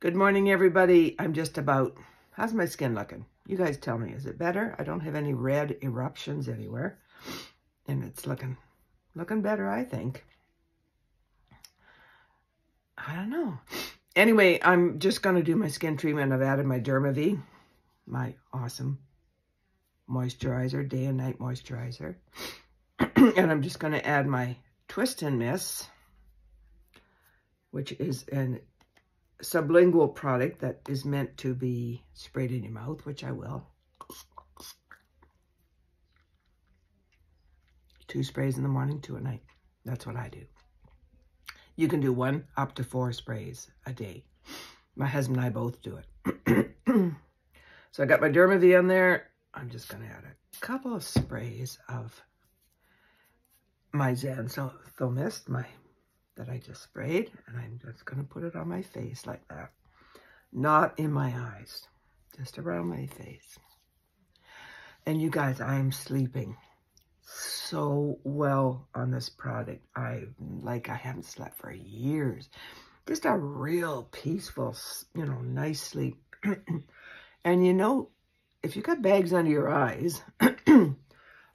Good morning, everybody. How's my skin looking? You guys tell me, is it better? I don't have any red eruptions anywhere. And it's looking better, I think. I don't know. Anyway, I'm just going to do my skin treatment. I've added my Derma-V, my awesome moisturizer, day and night moisturizer. And I'm just going to add my Twist and Miss, which is an sublingual product that is meant to be sprayed in your mouth, which I will. 2 sprays in the morning, 2 at night. That's what I do. You can do 1 up to 4 sprays a day. My husband and I both do it. So I got my Derma-V on there. I'm just going to add a couple of sprays of my Seint Mist, that I just sprayed, and I'm just going to put it on my face like that. Not in my eyes, just around my face. And you guys, I'm sleeping so well on this product. I haven't slept for years. Just a real peaceful, nice sleep. And if you got bags under your eyes,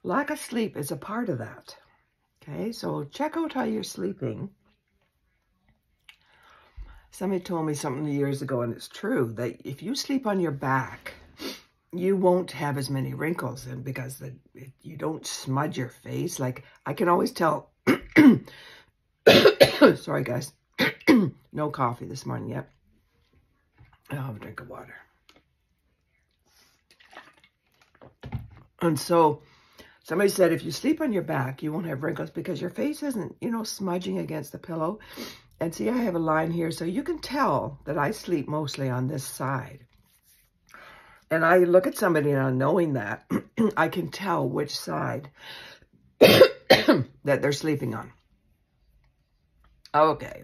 lack of sleep is a part of that. Okay, so check out how you're sleeping. Somebody told me something years ago, and it's true, that if you sleep on your back, you won't have as many wrinkles, and because you don't smudge your face. Like, I can always tell. Sorry, guys. No coffee this morning yet. I'll have a drink of water. And so somebody said if you sleep on your back, you won't have wrinkles because your face isn't, smudging against the pillow. And see, I have a line here, so you can tell that I sleep mostly on this side. And I look at somebody, and knowing that, I can tell which side that they're sleeping on. Okay,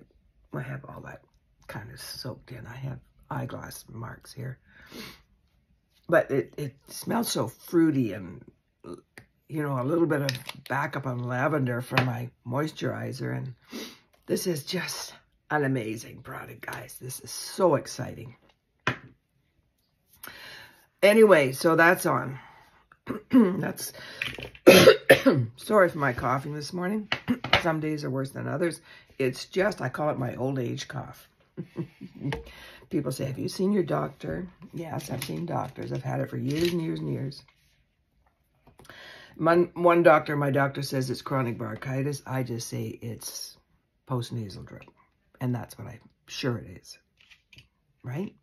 I have all that kind of soaked in. I have eyeglass marks here. But it smells so fruity, and, a little bit of backup on lavender for my moisturizer. And this is just an amazing product, guys. This is so exciting. Anyway, so that's on. That's sorry for my coughing this morning. Some days are worse than others. It's just, I call it my old age cough. People say, have you seen your doctor? Yes, I've seen doctors. I've had it for years and years and years. My doctor says it's chronic bronchitis. I just say it's post-nasal drip. And that's what I'm sure it is. Right?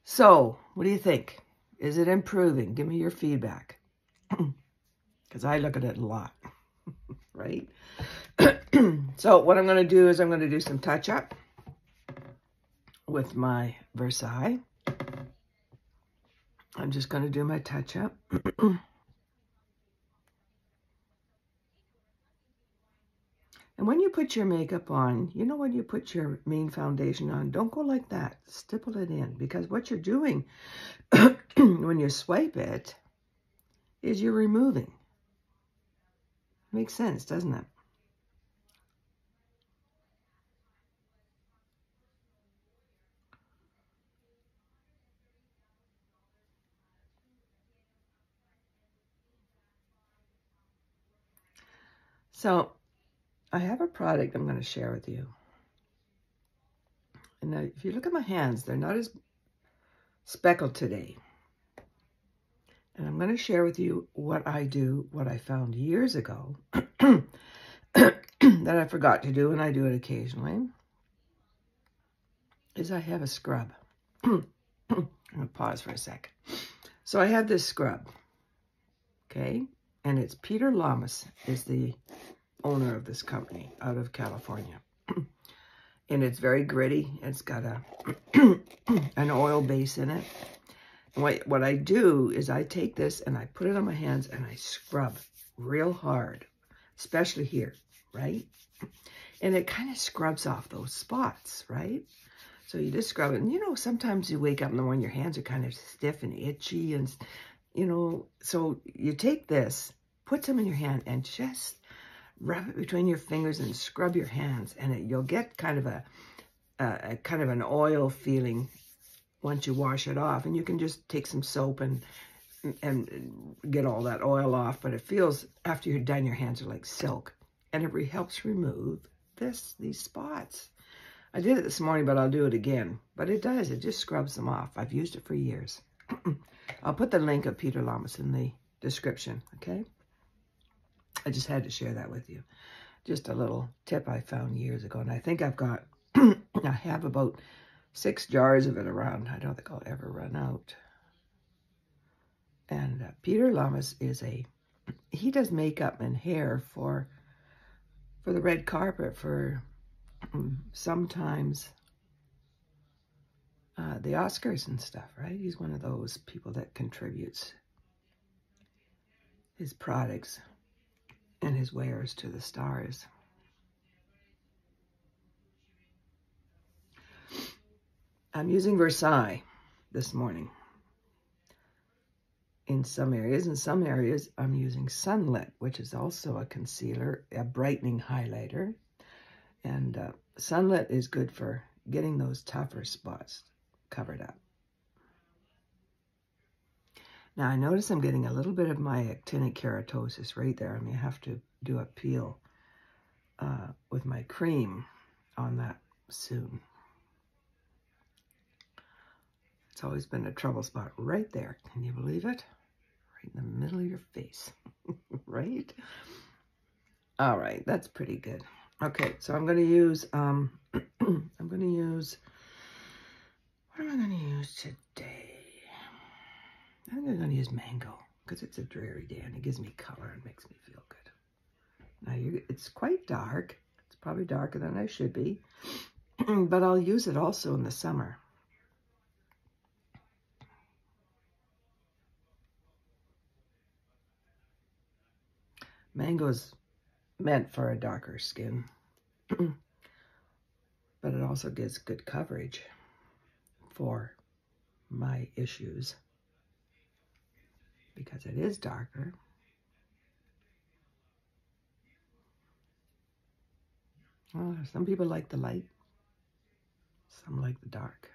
So, what do you think? Is it improving? Give me your feedback. Because I look at it a lot. Right? So, what I'm going to do is I'm going to do some touch-up with my Versailles. I'm just going to do my touch-up. And when you put your makeup on, when you put your main foundation on, don't go like that. Stipple it in. Because what you're doing when you swipe it is you're removing. Makes sense, doesn't it? So, I have a product I'm going to share with you. And now, if you look at my hands, they're not as speckled today. And I'm going to share with you what I do, what I found years ago that I forgot to do, and I do it occasionally, is I have a scrub. I'm going to pause for a sec. So I have this scrub, okay? And it's Peter Lamas is the owner of this company out of California. And it's very gritty. It's got an oil base in it. And what I do is I take this and I put it on my hands and I scrub real hard, especially here, right? And it kind of scrubs off those spots, right? So you just scrub it. And, sometimes you wake up in the morning, your hands are kind of stiff and itchy. And, so you take this, put some in your hand, and just rub it between your fingers and scrub your hands. And you'll get kind of a kind of an oil feeling once you wash it off. And you can just take some soap and get all that oil off. But it feels, after you're done, your hands are like silk. And it helps remove these spots. I did it this morning, but I'll do it again. But it does. It just scrubs them off. I've used it for years. I'll put the link of Peter Lamas in the description, okay? I just had to share that with you. Just a little tip I found years ago. And I think I've got, I have about 6 jars of it around. I don't think I'll ever run out. And Peter Lamas is he does makeup and hair for the red carpet, for sometimes the Oscars and stuff, right? He's one of those people that contributes his products and his wares to the stars. I'm using Versailles this morning in some areas. In some areas, I'm using Sunlit, which is also a concealer, a brightening highlighter. And Sunlit is good for getting those tougher spots covered up. Now, I notice I'm getting a little bit of my actinic keratosis right there. I may have to do a peel with my cream on that soon. It's always been a trouble spot right there. Can you believe it? Right in the middle of your face, right? All right, that's pretty good. Okay, so I'm going to use, what am I going to use today? I think I'm going to use Mango, because it's a dreary day and it gives me color and makes me feel good. Now, it's quite dark. It's probably darker than I should be, but I'll use it also in the summer. Mango's meant for a darker skin, but it also gives good coverage for my issues because it is darker. Well, some people like the light, some like the dark.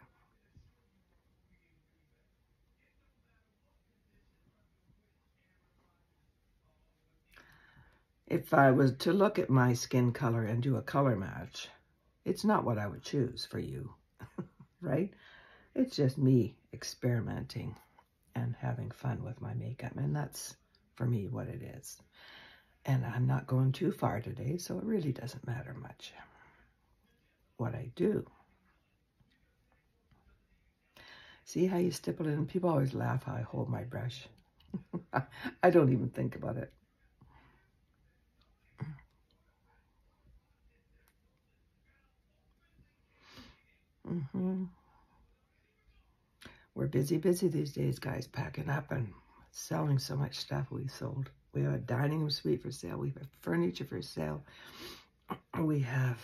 If I was to look at my skin color and do a color match, it's not what I would choose for you, right? It's just me experimenting and having fun with my makeup, and that's, for me, what it is. And I'm not going too far today, so it really doesn't matter much what I do. See how you stipple it in? People always laugh how I hold my brush. I don't even think about it. We're busy these days, guys, packing up and selling so much stuff we sold. We have a dining room suite for sale. We have furniture for sale. We have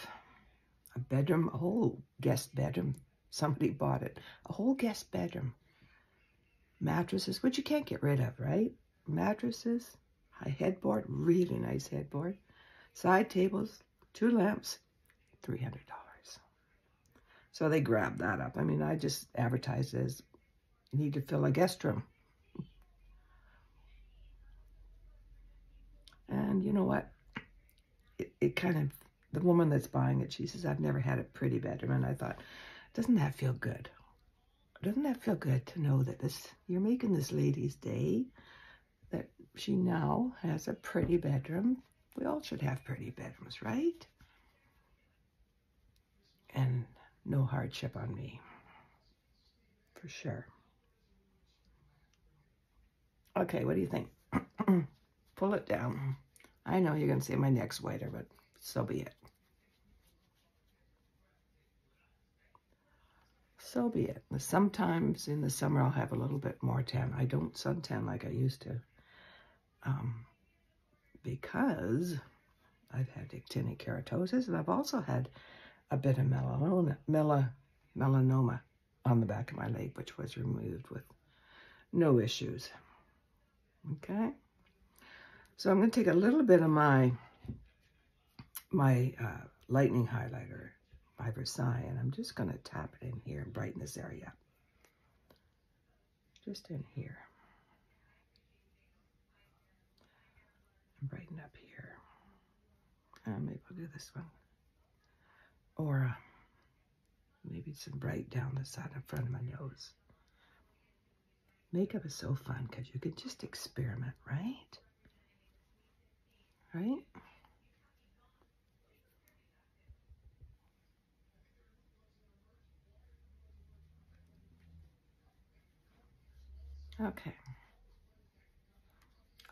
a bedroom, a whole guest bedroom. Somebody bought it. A whole guest bedroom. Mattresses, which you can't get rid of, right? Mattresses, high headboard, really nice headboard. Side tables, 2 lamps, $300. So they grabbed that up. I mean, I just advertised it as need to fill a guest room. And you know what? It kind of, the woman that's buying it, she says, I've never had a pretty bedroom. And I thought, doesn't that feel good? Doesn't that feel good to know that you're making this lady's day, that she now has a pretty bedroom? We all should have pretty bedrooms, right? And no hardship on me, for sure. Okay, what do you think? Pull it down. I know you're going to say my neck's whiter, but so be it. So be it. Sometimes in the summer I'll have a little bit more tan. I don't suntan like I used to, because I've had actinic keratosis, and I've also had a bit of melanoma on the back of my leg, which was removed with no issues. Okay, so I'm going to take a little bit of my lightning highlighter, by Versailles, and I'm just going to tap it in here and brighten this area up. Just in here. And brighten up here. Maybe I'll do this one. Or maybe some bright down the side in front of my nose. Makeup is so fun because you can just experiment, right? Right? Okay.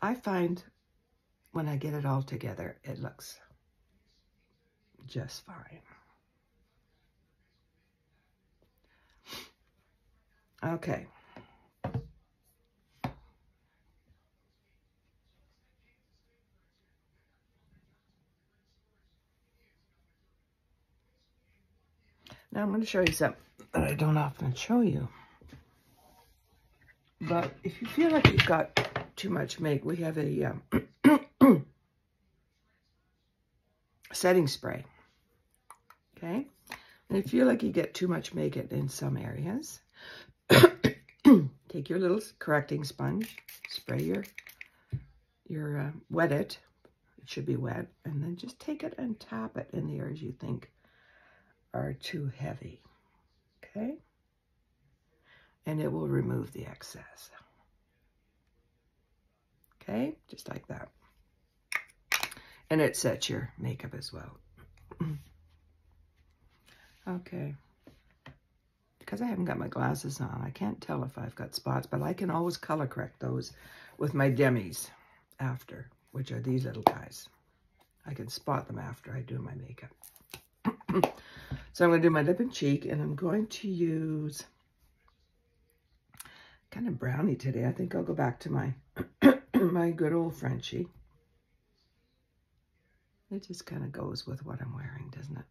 I find when I get it all together, it looks just fine. Okay. Now I'm going to show you something that I don't often show you. But if you feel like you've got too much make, we have a setting spray. Okay? And if you feel like you get too much makeup in some areas, take your little correcting sponge, spray your wet it. It should be wet. And then just take it and tap it in the areas you think are too heavy. Okay? And it will remove the excess. Okay? Just like that. And it sets your makeup as well. Okay. Because I haven't got my glasses on, I can't tell if I've got spots, but I can always color correct those with my demis after, which are these little guys. I can spot them after I do my makeup. So I'm going to do my lip and cheek, and I'm going to use kind of brownie today. I think I'll go back to my my good old Frenchie. It just kind of goes with what I'm wearing, doesn't it?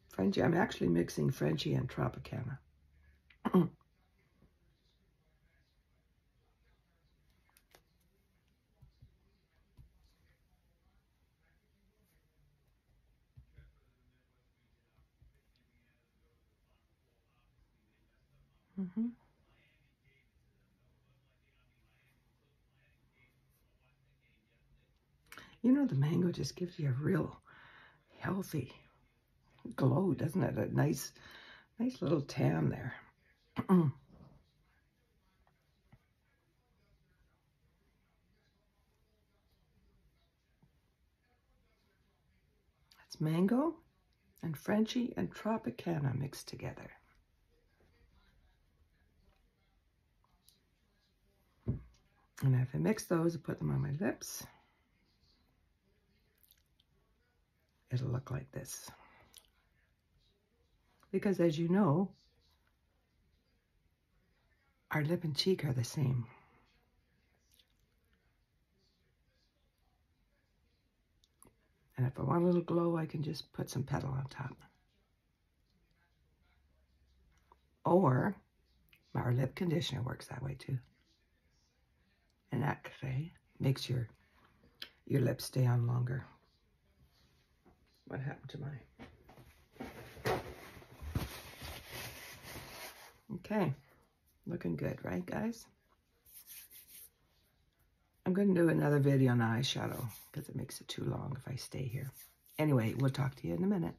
Frenchie, I'm actually mixing Frenchie and Tropicana. You know, the mango just gives you a real healthy glow, doesn't it? A nice little tan there. It's mango and Frenchie and Tropicana mixed together. And if I mix those and put them on my lips, it'll look like this. Because as you know, our lip and cheek are the same. And if I want a little glow, I can just put some petal on top. Or our lip conditioner works that way too. And that makes your lips stay on longer. What happened to mine? Okay, looking good, right, guys? I'm going to do another video on eyeshadow because it makes it too long if I stay here. Anyway, we'll talk to you in a minute.